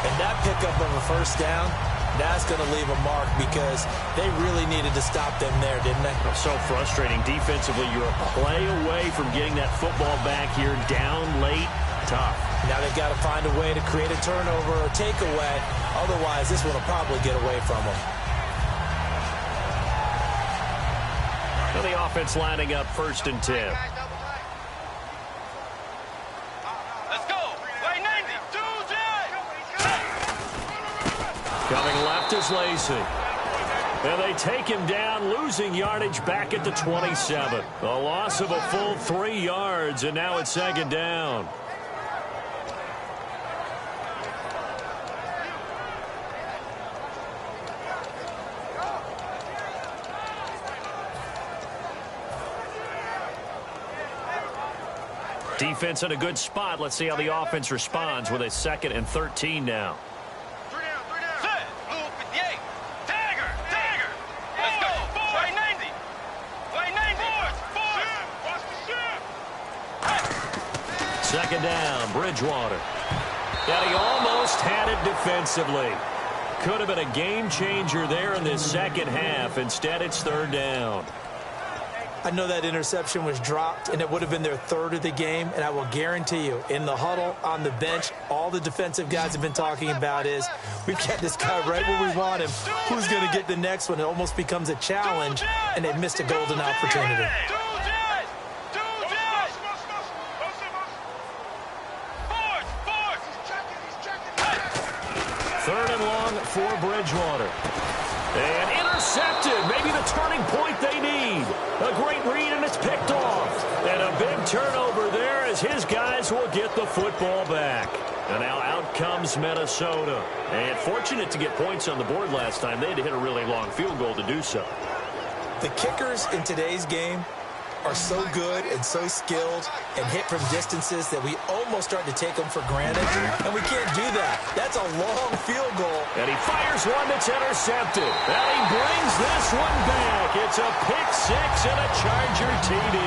Speaker 4: And that pickup of a first down, that's going to leave a mark because they really needed to stop them there, didn't they?
Speaker 3: So frustrating. Defensively, you're a play away from getting that football back here down late. Tough.
Speaker 4: Now they've got to find a way to create a turnover or takeaway. Otherwise, this one will probably get away from them.
Speaker 3: Now the offense lining up 1st and 10.
Speaker 5: Let's go. Way 90.
Speaker 3: Coming left is Lacey. And they take him down, losing yardage back at the 27. A loss of a full 3 yards, and now it's second down. Defense in a good spot. Let's see how the offense responds with a 2nd and 13 now.
Speaker 5: 3 down. Set. Blue 58. Tagger. Let's go. White 90. White 90. Watch the ship.
Speaker 3: 2nd down, Bridgewater. And he almost had it defensively. Could have been a game changer there in this 2nd half. Instead, it's 3rd down.
Speaker 4: I know that interception was dropped, and it would have been their 3rd of the game, and I will guarantee you, in the huddle, on the bench, all the defensive guys have been talking about is, we've got this guy right where we want him. Who's going to get the next one? It almost becomes a challenge, and they missed a golden opportunity.
Speaker 3: 3rd and long for Bridgewater. And intercepted. Maybe the turning point they need. A great read, and it's picked off. And a big turnover there as his guys will get the football back. And now out comes Minnesota. And fortunate to get points on the board last time. They had to hit a really long field goal to do so.
Speaker 4: The kickers in today's game are so good and so skilled and hit from distances that we almost start to take them for granted, and we can't do that. That's a long field goal.
Speaker 3: And he fires one that's intercepted. And he brings this one back. It's a pick 6 and a Charger TD.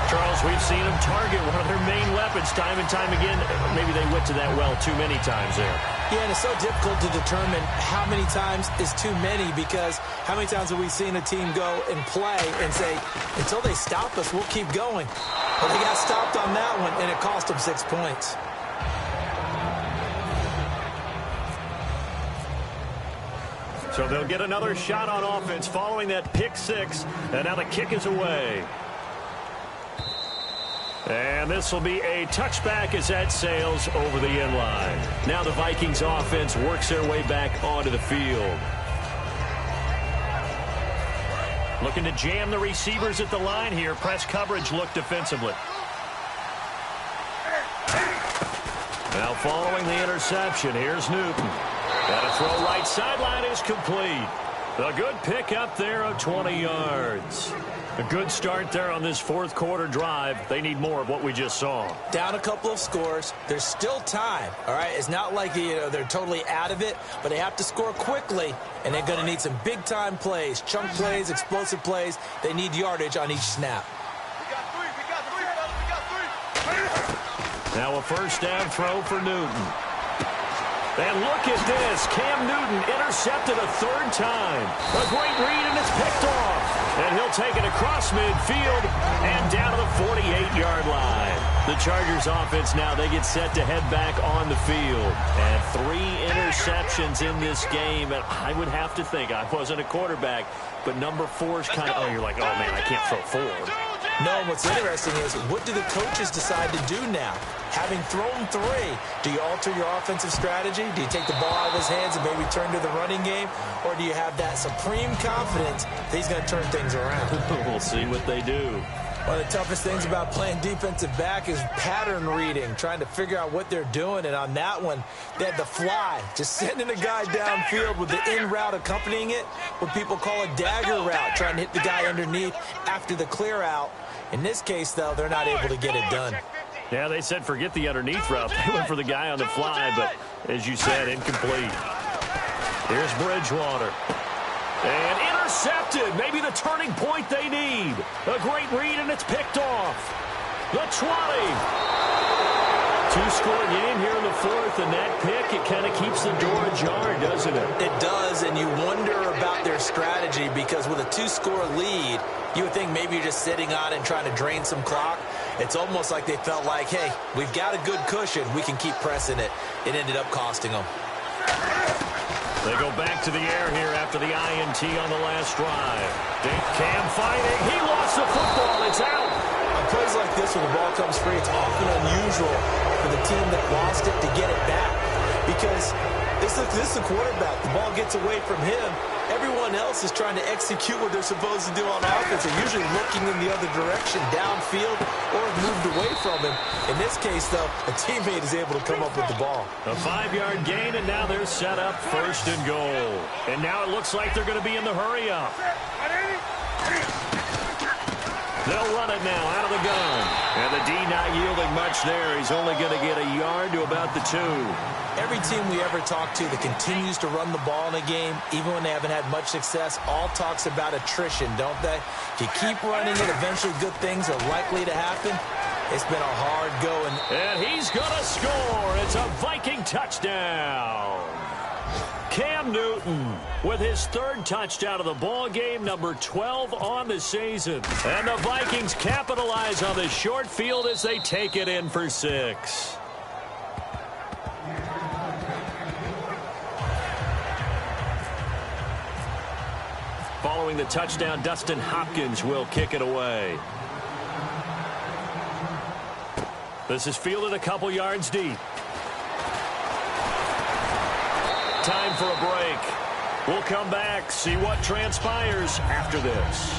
Speaker 3: Charles, we've seen him target one of their main weapons time and time again. Maybe they went to that well too many times there.
Speaker 4: Yeah, and it's so difficult to determine how many times is too many, because how many times have we seen a team go and play and say, until they stop us, we'll keep going. But they got stopped on that one, and it cost them 6 points.
Speaker 3: So they'll get another shot on offense following that pick 6, and now the kick is away. And this will be a touchback as that sails over the end line. Now the Vikings offense works their way back onto the field. Looking to jam the receivers at the line here. Press coverage look defensively. Now following the interception, here's Newton. And a throw right sideline is complete. A good pickup there of 20 yards. A good start there on this 4th quarter drive. They need more of what we just saw.
Speaker 4: Down a couple of scores. There's still time, all right? It's not like they're totally out of it, but they have to score quickly, and they're going to need some big-time plays, chunk plays, explosive plays. They need yardage on each snap.
Speaker 5: We got three.
Speaker 3: Now a 1st down throw for Newton. And look at this. Cam Newton intercepted a 3rd time. A great read, and it's picked off. And he'll take it across midfield and down to the 48-yard line. The Chargers offense now, they get set to head back on the field. And 3 interceptions in this game. And I would have to think, I wasn't a quarterback, but number 4 is kind of, oh, you're like, oh, man, I can't throw 4.
Speaker 4: No, what's interesting is, what do the coaches decide to do now? Having thrown 3, do you alter your offensive strategy? Do you take the ball out of his hands and maybe turn to the running game? Or do you have that supreme confidence that he's going to turn things around?
Speaker 3: We'll see what they do.
Speaker 4: One of the toughest things about playing defensive back is pattern reading, trying to figure out what they're doing. And on that one, they had the fly, just sending a guy downfield with the in route accompanying it, what people call a dagger route, trying to hit the guy underneath after the clear out. In this case, though, they're not able to get it done.
Speaker 3: Yeah, they said forget the underneath route. They went for the guy on the fly, but as you said, incomplete. Here's Bridgewater. And intercepted. Maybe the turning point they need. A great read, and it's picked off. The 20. 2-score game here in the 4th, and that pick, it kind of keeps the door ajar, doesn't it?
Speaker 4: It does, and you wonder about their strategy, because with a 2-score lead, you would think maybe you're just sitting on it and trying to drain some clock. It's almost like they felt like, hey, we've got a good cushion. We can keep pressing it. It ended up costing them.
Speaker 3: They go back to the air here after the INT on the last drive. Cam fighting. He lost the football. It's out.
Speaker 4: On plays like this, when the ball comes free, it's often unusual for the team that lost it to get it back. Because this is the quarterback. The ball gets away from him. Everyone else is trying to execute what they're supposed to do on offense. They're usually looking in the other direction, downfield, or moved away from him. In this case, though, a teammate is able to come up with the ball.
Speaker 3: A 5-yard gain, and now they're set up 1st and goal. And now it looks like they're going to be in the hurry-up. They'll run it now out of the gun. And the D not yielding much there. He's only going to get a yard to about the 2.
Speaker 4: Every team we ever talk to that continues to run the ball in a game, even when they haven't had much success, all talks about attrition, don't they? If you keep running it, eventually good things are likely to happen. It's been a hard going.
Speaker 3: And he's going to score. It's a Viking touchdown. Cam Newton with his 3rd touchdown of the ball game, number 12 on the season. And the Vikings capitalize on the short field as they take it in for 6. Following the touchdown, Dustin Hopkins will kick it away. This is fielded a couple yards deep. Time for a break. We'll come back, see what transpires after this.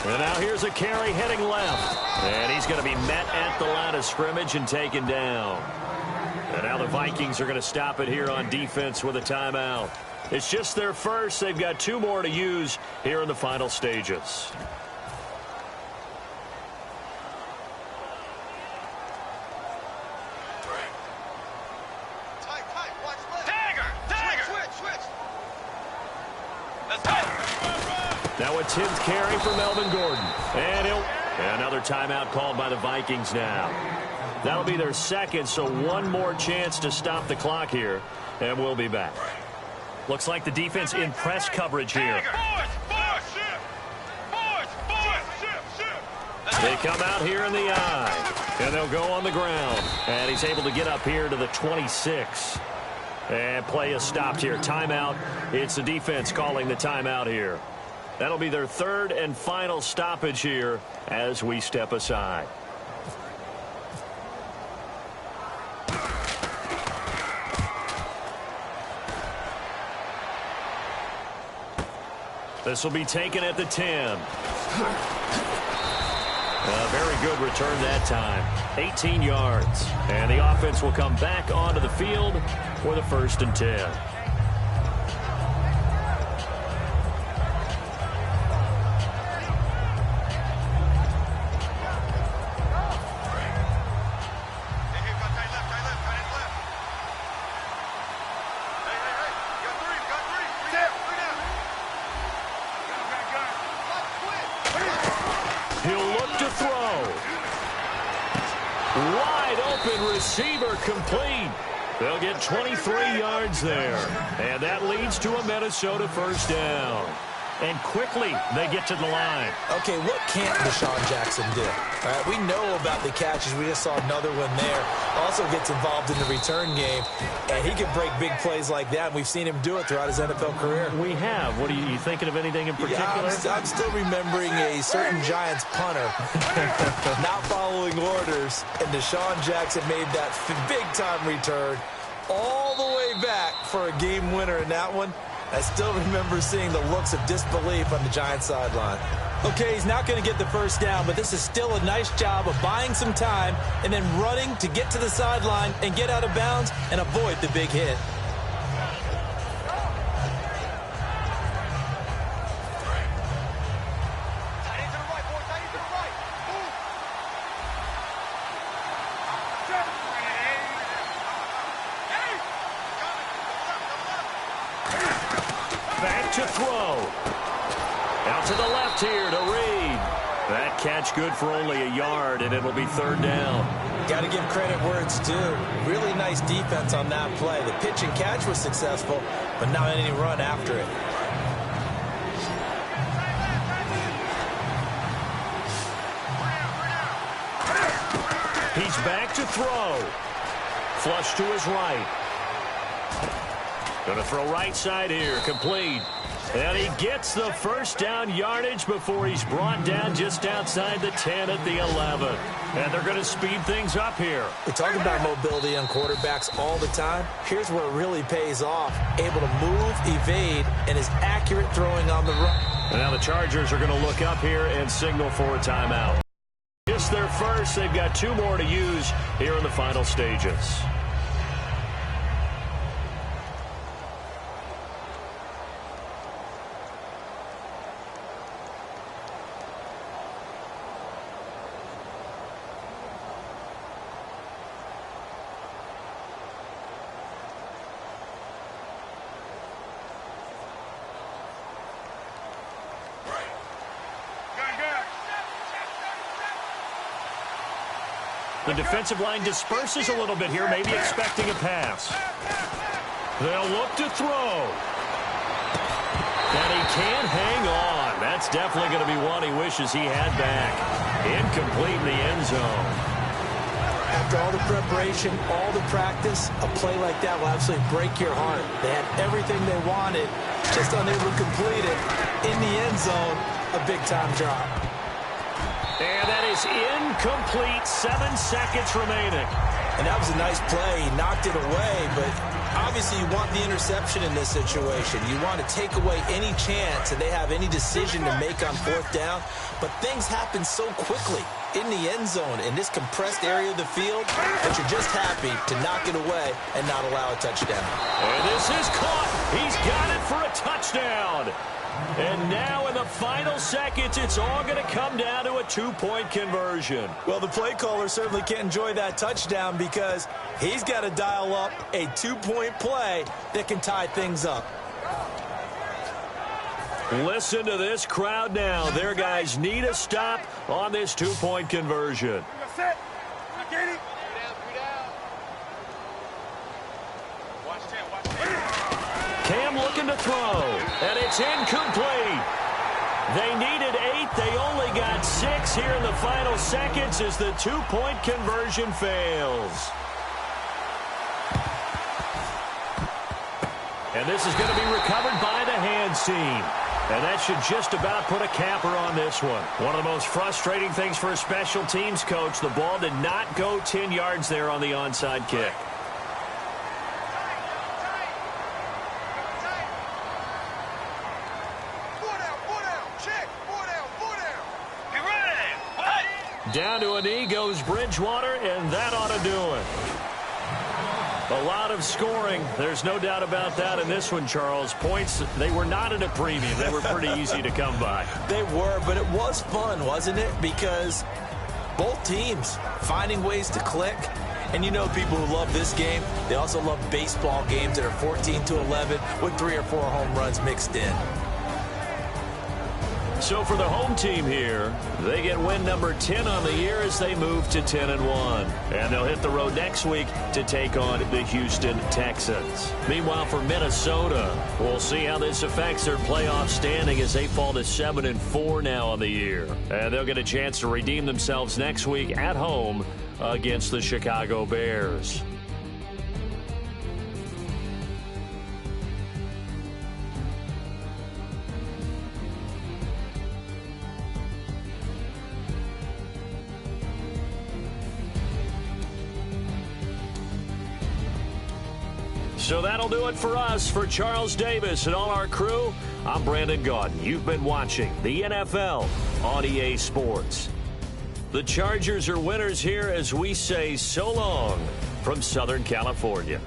Speaker 3: And now here's a carry heading left. And he's going to be met at the line of scrimmage and taken down. And now the Vikings are going to stop it here on defense with a timeout. It's just their first. They've got 2 more to use here in the final stages. Now a 10th carry for Melvin Gordon. And another timeout called by the Vikings now. That'll be their 2nd, so 1 more chance to stop the clock here. And we'll be back. Looks like the defense in press coverage here. They come out here in the eye. And they'll go on the ground. And he's able to get up here to the 26. And play is stopped here. Timeout. It's the defense calling the timeout here. That'll be their 3rd and final stoppage here as we step aside. This will be taken at the 10. A very good return that time. 18 yards. And the offense will come back onto the field for the 1st and 10. Receiver complete. They'll get 23 yards there. And that leads to a Minnesota 1st down. And quickly, they get to the line.
Speaker 4: Okay, what can't Deshaun Jackson do? All right, we know about the catches. We just saw another one there. Also gets involved in the return game. And he can break big plays like that. And we've seen him do it throughout his NFL career.
Speaker 3: We have. What are you thinking of anything in particular?
Speaker 4: Yeah, I'm still remembering a certain Giants punter not following orders. And Deshaun Jackson made that big-time return all the way back for a game winner in that one. I still remember seeing the looks of disbelief on the Giants sideline. Okay, he's not going to get the 1st down, but this is still a nice job of buying some time and then running to get to the sideline and get out of bounds and avoid the big hit.
Speaker 3: Back to throw. Out to the left here to Reed. That catch good for only a yard, and it'll be 3rd down.
Speaker 4: Got to give credit where it's due. Really nice defense on that play. The pitch and catch was successful, but not any run after it.
Speaker 3: He's back to throw. Flush to his right. Going to throw right side here. Complete. And he gets the 1st down yardage before he's brought down just outside the 10 at the 11. And they're going to speed things up here.
Speaker 4: We talk about mobility on quarterbacks all the time. Here's where it really pays off. Able to move, evade, and is accurate throwing on the run.
Speaker 3: And now the Chargers are going to look up here and signal for a timeout. It's their first. They've got 2 more to use here in the final stages. The defensive line disperses a little bit here, maybe expecting a pass. They'll look to throw. And he can't hang on. That's definitely going to be one he wishes he had back. Incomplete in the end zone.
Speaker 4: After all the preparation, all the practice, a play like that will absolutely break your heart. They had everything they wanted, just unable to complete it. In the end zone, a big-time drop.
Speaker 3: And that is incomplete. 7 seconds remaining.
Speaker 4: And that was a nice play. He knocked it away, but obviously you want the interception in this situation. You want to take away any chance that they have any decision to make on 4th down. But things happen so quickly in the end zone in this compressed area of the field that you're just happy to knock it away and not allow a touchdown.
Speaker 3: And this is caught. He's got it for a touchdown. And now in the final seconds, it's all going to come down to a 2-point conversion.
Speaker 4: Well, the play caller certainly can't enjoy that touchdown because he's got to dial up a 2-point play that can tie things up.
Speaker 3: Listen to this crowd now. Their guys need a stop on this 2-point conversion. Cam looking to throw, and it's incomplete. They needed 8. They only got 6 here in the final seconds as the 2-point conversion fails. And this is going to be recovered by the hands team. And that should just about put a capper on this one. One of the most frustrating things for a special teams coach, the ball did not go 10 yards there on the onside kick. Down to a knee goes Bridgewater, and that ought to do it. A lot of scoring. There's no doubt about that in this one, Charles. Points, they were not at a premium. They were pretty easy to come by.
Speaker 4: They were, but it was fun, wasn't it? Because both teams finding ways to click. And you know people who love this game, they also love baseball games that are 14-11 with 3 or 4 home runs mixed in.
Speaker 3: So for the home team here, they get win number 10 on the year as they move to 10-1. And they'll hit the road next week to take on the Houston Texans. Meanwhile, for Minnesota, we'll see how this affects their playoff standing as they fall to 7-4 now on the year. And they'll get a chance to redeem themselves next week at home against the Chicago Bears. So that'll do it for us. For Charles Davis and all our crew, I'm Brandon Gaudin. You've been watching the NFL on EA Sports. The Chargers are winners here as we say so long from Southern California.